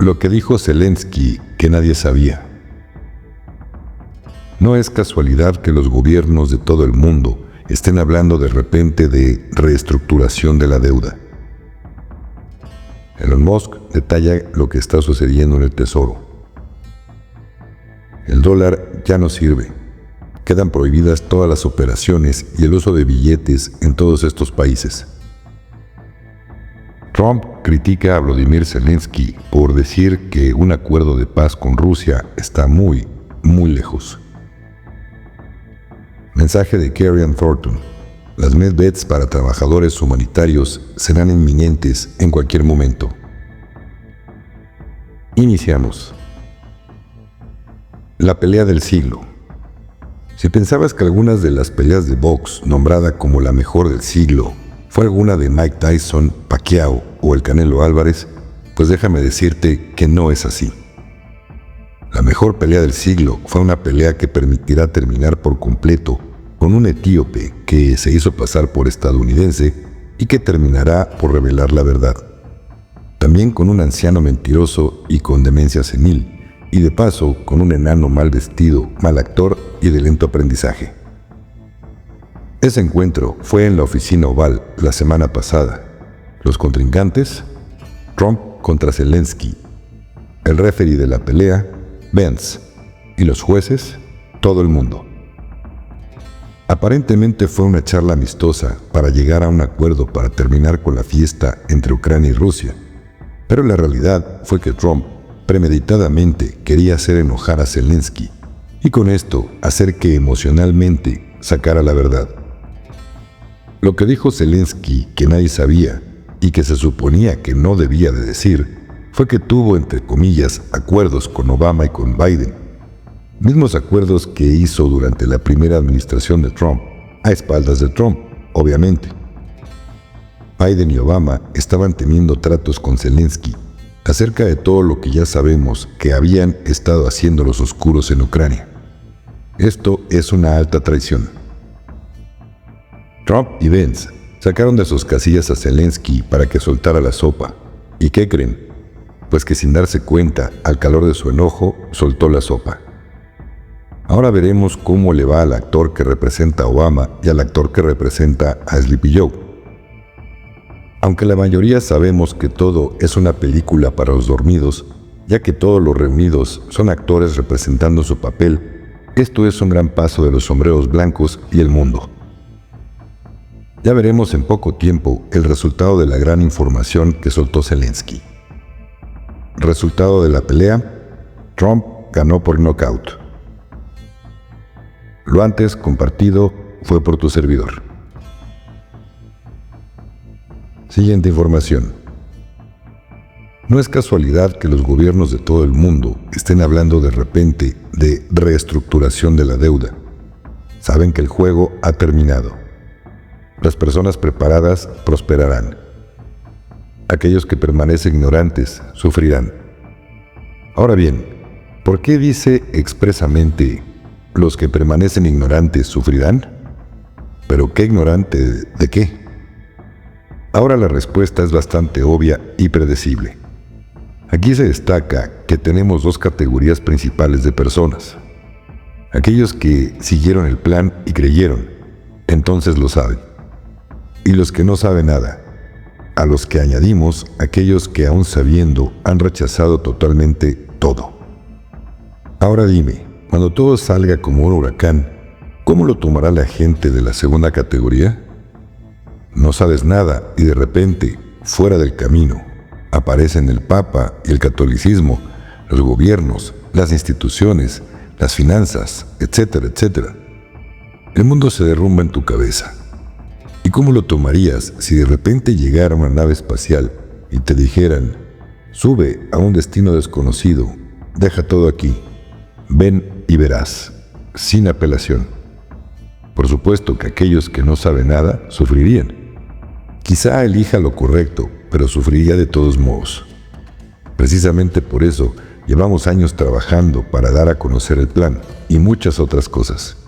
Lo que dijo Zelensky que nadie sabía. No es casualidad que los gobiernos de todo el mundo estén hablando de repente de reestructuración de la deuda. Elon Musk detalla lo que está sucediendo en el Tesoro. El dólar ya no sirve. Quedan prohibidas todas las operaciones y el uso de billetes en todos estos países. Trump critica a Volodymyr Zelensky por decir que un acuerdo de paz con Rusia está muy lejos. Mensaje de Karen Thornton. Las medbeds para trabajadores humanitarios serán inminentes en cualquier momento. Iniciamos. La pelea del siglo. Si pensabas que algunas de las peleas de box, nombrada como la mejor del siglo, fue alguna de Mike Tyson, Pacquiao o el Canelo Álvarez, pues déjame decirte que no es así. La mejor pelea del siglo fue una pelea que permitirá terminar por completo con un etíope que se hizo pasar por estadounidense y que terminará por revelar la verdad. También con un anciano mentiroso y con demencia senil, y de paso con un enano mal vestido, mal actor y de lento aprendizaje. Ese encuentro fue en la oficina Oval la semana pasada. Los contrincantes, Trump contra Zelensky. El referee de la pelea, Vance. Y los jueces, todo el mundo. Aparentemente fue una charla amistosa para llegar a un acuerdo para terminar con la fiesta entre Ucrania y Rusia. Pero la realidad fue que Trump premeditadamente quería hacer enojar a Zelensky y con esto hacer que emocionalmente sacara la verdad. Lo que dijo Zelensky que nadie sabía y que se suponía que no debía de decir fue que tuvo, entre comillas, acuerdos con Obama y con Biden. Mismos acuerdos que hizo durante la primera administración de Trump, a espaldas de Trump, obviamente. Biden y Obama estaban teniendo tratos con Zelensky acerca de todo lo que ya sabemos que habían estado haciendo los oscuros en Ucrania. Esto es una alta traición. Trump y Vance sacaron de sus casillas a Zelensky para que soltara la sopa. ¿Y qué creen? Pues que sin darse cuenta, al calor de su enojo, soltó la sopa. Ahora veremos cómo le va al actor que representa a Obama y al actor que representa a Sleepy Joe. Aunque la mayoría sabemos que todo es una película para los dormidos, ya que todos los reunidos son actores representando su papel, esto es un gran paso de los sombreros blancos y el mundo. Ya veremos en poco tiempo el resultado de la gran información que soltó Zelensky. Resultado de la pelea: Trump ganó por nocaut. Lo antes compartido fue por tu servidor. Siguiente información. No es casualidad que los gobiernos de todo el mundo estén hablando de repente de reestructuración de la deuda. Saben que el juego ha terminado. Las personas preparadas prosperarán. Aquellos que permanecen ignorantes sufrirán. Ahora bien, ¿por qué dice expresamente los que permanecen ignorantes sufrirán? ¿Pero qué ignorante de qué? Ahora la respuesta es bastante obvia y predecible. Aquí se destaca que tenemos dos categorías principales de personas. Aquellos que siguieron el plan y creyeron, entonces lo saben. Y los que no saben nada, a los que añadimos aquellos que aún sabiendo han rechazado totalmente todo. Ahora dime, cuando todo salga como un huracán, ¿cómo lo tomará la gente de la segunda categoría? No sabes nada y de repente, fuera del camino, aparecen el Papa y el catolicismo, los gobiernos, las instituciones, las finanzas, etcétera, etcétera. El mundo se derrumba en tu cabeza. ¿Y cómo lo tomarías si de repente llegara una nave espacial y te dijeran: sube a un destino desconocido, deja todo aquí, ven y verás, sin apelación? Por supuesto que aquellos que no saben nada sufrirían. Quizá elija lo correcto, pero sufriría de todos modos. Precisamente por eso llevamos años trabajando para dar a conocer el plan y muchas otras cosas.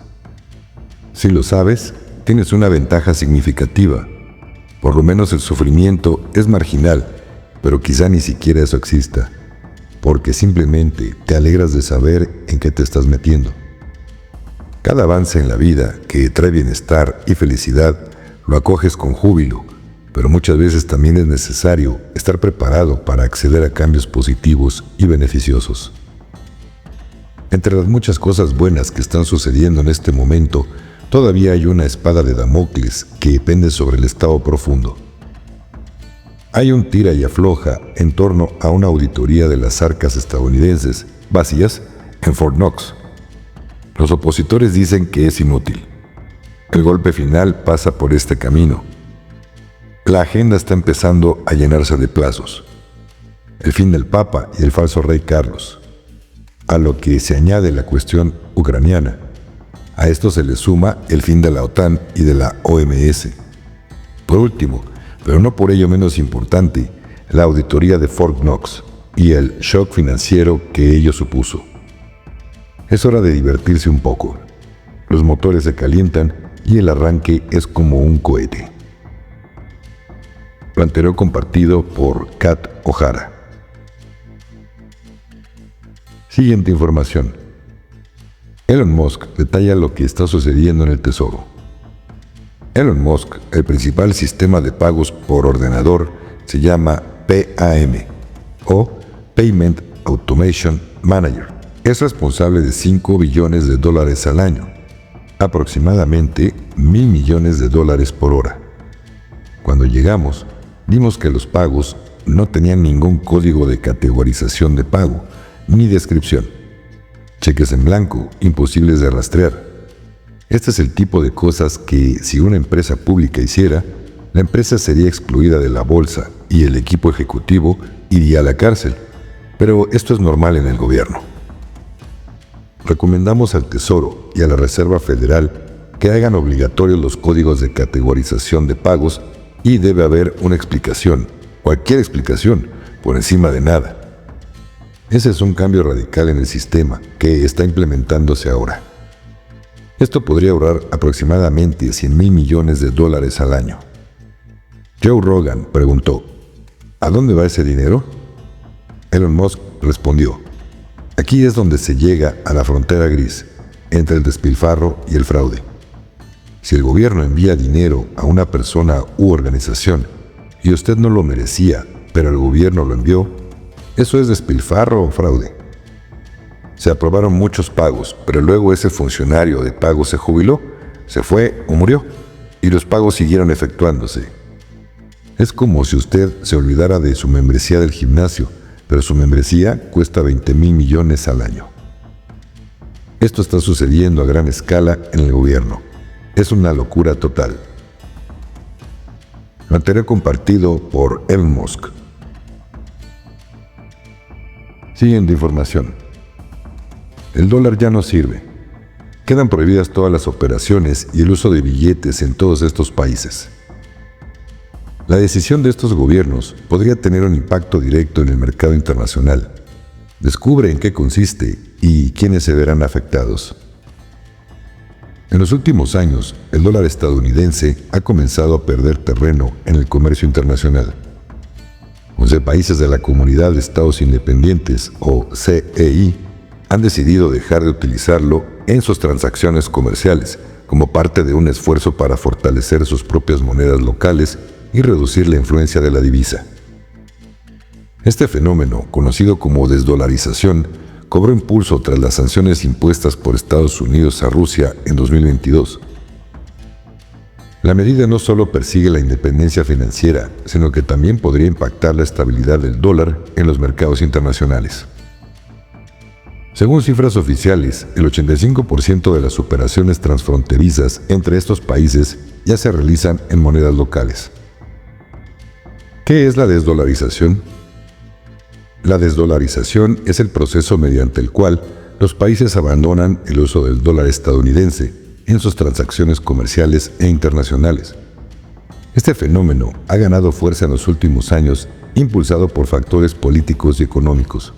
Si lo sabes, tienes una ventaja significativa. Por lo menos el sufrimiento es marginal, pero quizá ni siquiera eso exista. porque simplemente te alegras de saber en qué te estás metiendo. Cada avance en la vida que trae bienestar y felicidad lo acoges con júbilo, pero muchas veces también es necesario estar preparado para acceder a cambios positivos y beneficiosos. Entre las muchas cosas buenas que están sucediendo en este momento, todavía hay una espada de Damocles que pende sobre el Estado profundo. Hay un tira y afloja en torno a una auditoría de las arcas estadounidenses vacías en Fort Knox. Los opositores dicen que es inútil. El golpe final pasa por este camino. La agenda está empezando a llenarse de plazos. El fin del Papa y el falso rey Carlos. A lo que se añade la cuestión ucraniana. A esto se le suma el fin de la OTAN y de la OMS. Por último, pero no por ello menos importante, la auditoría de Fort Knox y el shock financiero que ello supuso. Es hora de divertirse un poco. Los motores se calientan y el arranque es como un cohete. Lo anterior compartido por Kat O'Hara. Siguiente información. Elon Musk detalla lo que está sucediendo en el Tesoro. Elon Musk, el principal sistema de pagos por ordenador, se llama PAM o Payment Automation Manager. Es responsable de $5 billones al año, aproximadamente $1.000 millones por hora. Cuando llegamos, vimos que los pagos no tenían ningún código de categorización de pago, ni descripción. Cheques en blanco, imposibles de rastrear. Este es el tipo de cosas que, si una empresa pública hiciera, la empresa sería excluida de la bolsa y el equipo ejecutivo iría a la cárcel. Pero esto es normal en el gobierno. Recomendamos al Tesoro y a la Reserva Federal que hagan obligatorios los códigos de categorización de pagos y debe haber una explicación, cualquier explicación, por encima de nada. Ese es un cambio radical en el sistema que está implementándose ahora. Esto podría ahorrar aproximadamente $100.000 millones al año. Joe Rogan preguntó, ¿a dónde va ese dinero? Elon Musk respondió, aquí es donde se llega a la frontera gris entre el despilfarro y el fraude. Si el gobierno envía dinero a una persona u organización y usted no lo merecía, pero el gobierno lo envió, ¿eso es despilfarro o fraude? Se aprobaron muchos pagos, pero luego ese funcionario de pago se jubiló, se fue o murió, y los pagos siguieron efectuándose. Es como si usted se olvidara de su membresía del gimnasio, pero su membresía cuesta $20.000 millones al año. Esto está sucediendo a gran escala en el gobierno. Es una locura total. Lo anterior compartido por Elon Musk. Siguiente información. El dólar ya no sirve. Quedan prohibidas todas las operaciones y el uso de billetes en todos estos países. La decisión de estos gobiernos podría tener un impacto directo en el mercado internacional. Descubre en qué consiste y quiénes se verán afectados. En los últimos años, el dólar estadounidense ha comenzado a perder terreno en el comercio internacional. 11 países de la Comunidad de Estados Independientes, o CEI, han decidido dejar de utilizarlo en sus transacciones comerciales, como parte de un esfuerzo para fortalecer sus propias monedas locales y reducir la influencia de la divisa. Este fenómeno, conocido como desdolarización, cobró impulso tras las sanciones impuestas por Estados Unidos a Rusia en 2022. La medida no solo persigue la independencia financiera, sino que también podría impactar la estabilidad del dólar en los mercados internacionales. Según cifras oficiales, el 85% de las operaciones transfronterizas entre estos países ya se realizan en monedas locales. ¿Qué es la desdolarización? La desdolarización es el proceso mediante el cual los países abandonan el uso del dólar estadounidense en sus transacciones comerciales e internacionales. Este fenómeno ha ganado fuerza en los últimos años, impulsado por factores políticos y económicos.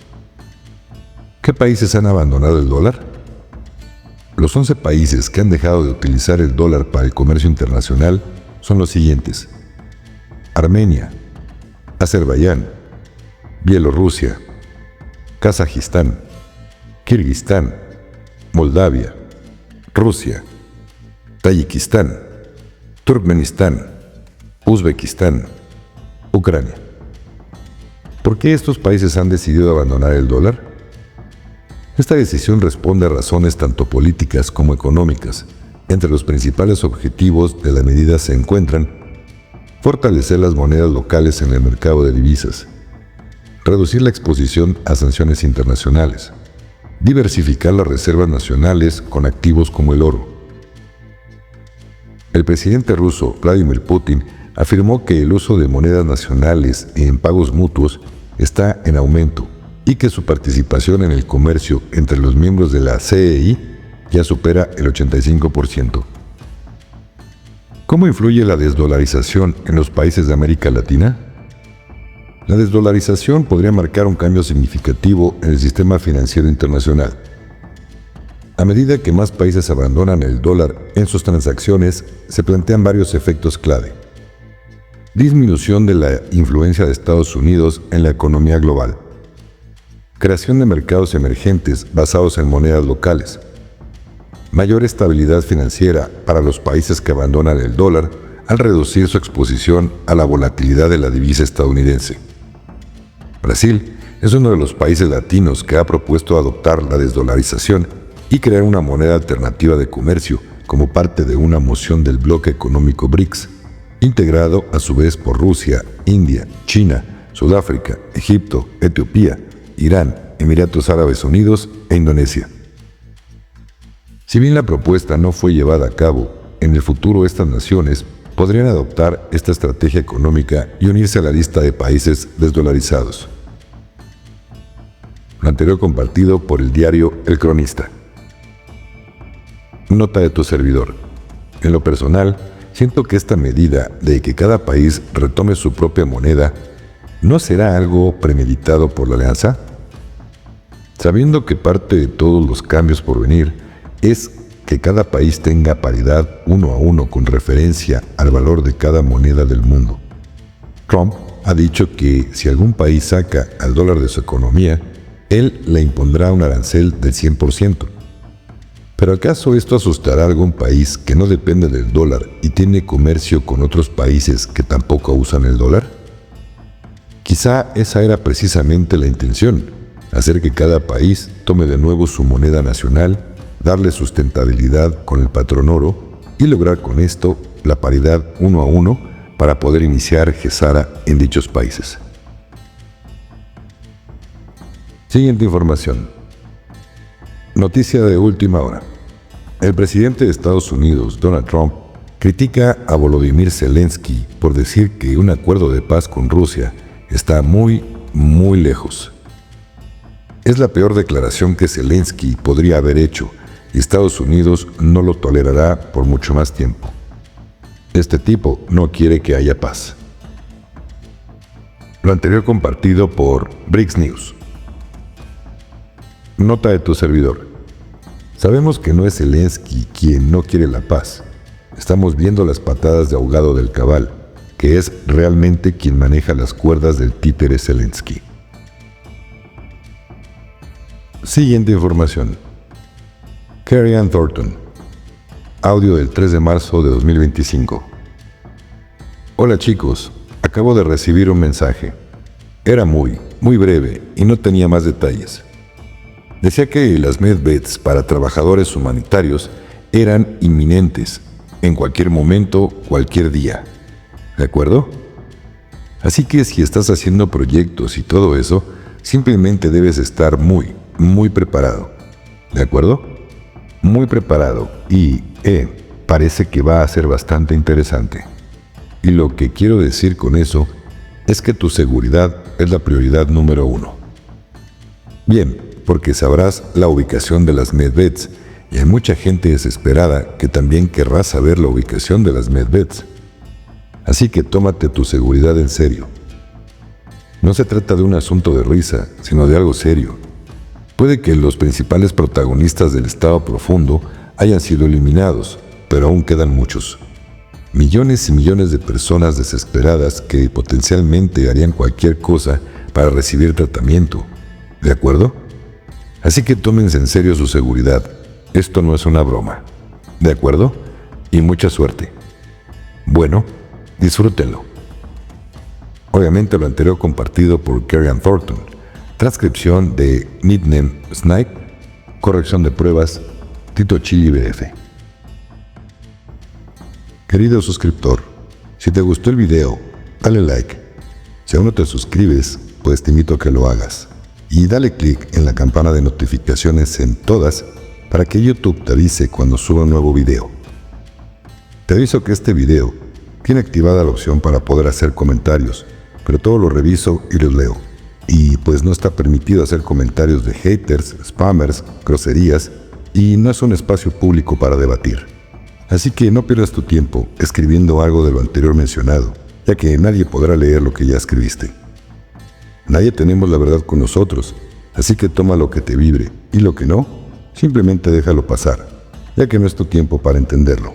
¿Qué países han abandonado el dólar? Los 11 países que han dejado de utilizar el dólar para el comercio internacional son los siguientes: Armenia, Azerbaiyán, Bielorrusia, Kazajistán, Kirguistán, Moldavia, Rusia, Tayikistán, Turkmenistán, Uzbekistán, Ucrania. ¿Por qué estos países han decidido abandonar el dólar? Esta decisión responde a razones tanto políticas como económicas. Entre los principales objetivos de la medida se encuentran fortalecer las monedas locales en el mercado de divisas, reducir la exposición a sanciones internacionales, diversificar las reservas nacionales con activos como el oro. El presidente ruso Vladimir Putin afirmó que el uso de monedas nacionales en pagos mutuos está en aumento y que su participación en el comercio entre los miembros de la CEI ya supera el 85%. ¿Cómo influye la desdolarización en los países de América Latina? La desdolarización podría marcar un cambio significativo en el sistema financiero internacional. A medida que más países abandonan el dólar en sus transacciones, se plantean varios efectos clave. Disminución de la influencia de Estados Unidos en la economía global. Creación de mercados emergentes basados en monedas locales. Mayor estabilidad financiera para los países que abandonan el dólar al reducir su exposición a la volatilidad de la divisa estadounidense. Brasil es uno de los países latinos que ha propuesto adoptar la desdolarización y crear una moneda alternativa de comercio como parte de una moción del bloque económico BRICS, integrado a su vez por Rusia, India, China, Sudáfrica, Egipto, Etiopía, Irán, Emiratos Árabes Unidos e Indonesia. Si bien la propuesta no fue llevada a cabo, en el futuro estas naciones podrían adoptar esta estrategia económica y unirse a la lista de países desdolarizados. Lo anterior compartido por el diario El Cronista. Nota de tu servidor. En lo personal, siento que esta medida de que cada país retome su propia moneda ¿no será algo premeditado por la alianza? Sabiendo que parte de todos los cambios por venir es que cada país tenga paridad 1 a 1 con referencia al valor de cada moneda del mundo. Trump ha dicho que si algún país saca al dólar de su economía, él le impondrá un arancel del 100%. ¿Pero acaso esto asustará a algún país que no depende del dólar y tiene comercio con otros países que tampoco usan el dólar? Quizá esa era precisamente la intención, hacer que cada país tome de nuevo su moneda nacional, darle sustentabilidad con el patrón oro y lograr con esto la paridad 1 a 1 para poder iniciar Gesara en dichos países. Siguiente información. Noticia de última hora. El presidente de Estados Unidos, Donald Trump, critica a Volodymyr Zelensky por decir que un acuerdo de paz con Rusia está muy lejos. Es la peor declaración que Zelensky podría haber hecho y Estados Unidos no lo tolerará por mucho más tiempo. Este tipo no quiere que haya paz. Lo anterior compartido por BRICS News. Nota de tu servidor. Sabemos que no es Zelensky quien no quiere la paz. Estamos viendo las patadas de ahogado del cabal, que es realmente quien maneja las cuerdas del títere Zelensky. Siguiente información. Carrie Ann Thornton. Audio del 3 de marzo de 2025. Hola chicos, acabo de recibir un mensaje. Era muy breve y no tenía más detalles. Decía que las medbeds para trabajadores humanitarios eran inminentes, en cualquier momento, cualquier día. ¿De acuerdo? Así que si estás haciendo proyectos y todo eso, simplemente debes estar muy preparado. ¿De acuerdo? Muy preparado y, parece que va a ser bastante interesante. Y lo que quiero decir con eso es que tu seguridad es la prioridad número 1. Bien, porque sabrás la ubicación de las medbeds y hay mucha gente desesperada que también querrá saber la ubicación de las medbeds. Así que tómate tu seguridad en serio. No se trata de un asunto de risa, sino de algo serio. Puede que los principales protagonistas del estado profundo hayan sido eliminados, pero aún quedan muchos. Millones y millones de personas desesperadas que potencialmente harían cualquier cosa para recibir tratamiento. ¿De acuerdo? Así que tómense en serio su seguridad. Esto no es una broma. ¿De acuerdo? Y mucha suerte. Bueno, disfrútenlo. Obviamente lo anterior compartido por Kerian Thornton. Transcripción de Nickname Snipe. Corrección de pruebas. Tito Chili BF. Querido suscriptor, si te gustó el video, dale like. Si aún no te suscribes, pues te invito a que lo hagas. Y dale click en la campana de notificaciones en todas para que YouTube te avise cuando suba un nuevo video. Te aviso que este video tiene activada la opción para poder hacer comentarios, pero todo lo reviso y los leo. Y pues no está permitido hacer comentarios de haters, spammers, groserías, y no es un espacio público para debatir. Así que no pierdas tu tiempo escribiendo algo de lo anterior mencionado, ya que nadie podrá leer lo que ya escribiste. Nadie tenemos la verdad con nosotros, así que toma lo que te vibre y lo que no, simplemente déjalo pasar, ya que no es tu tiempo para entenderlo.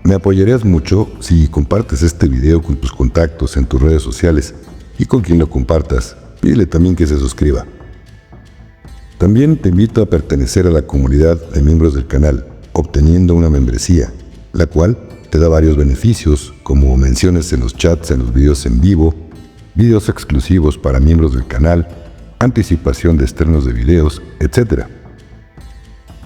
Me apoyarías mucho si compartes este video con tus contactos en tus redes sociales y con quien lo compartas, pídele también que se suscriba. También te invito a pertenecer a la comunidad de miembros del canal, obteniendo una membresía, la cual te da varios beneficios como menciones en los chats, en los videos en vivo, videos exclusivos para miembros del canal, anticipación de estrenos de videos, etc.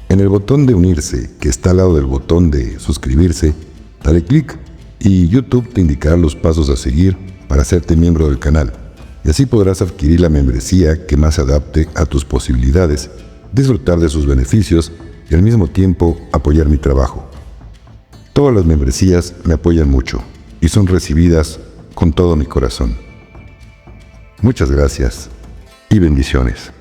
En el botón de unirse, que está al lado del botón de suscribirse, dale clic y YouTube te indicará los pasos a seguir para hacerte miembro del canal. Y así podrás adquirir la membresía que más se adapte a tus posibilidades, disfrutar de sus beneficios y al mismo tiempo apoyar mi trabajo. Todas las membresías me apoyan mucho y son recibidas con todo mi corazón. Muchas gracias y bendiciones.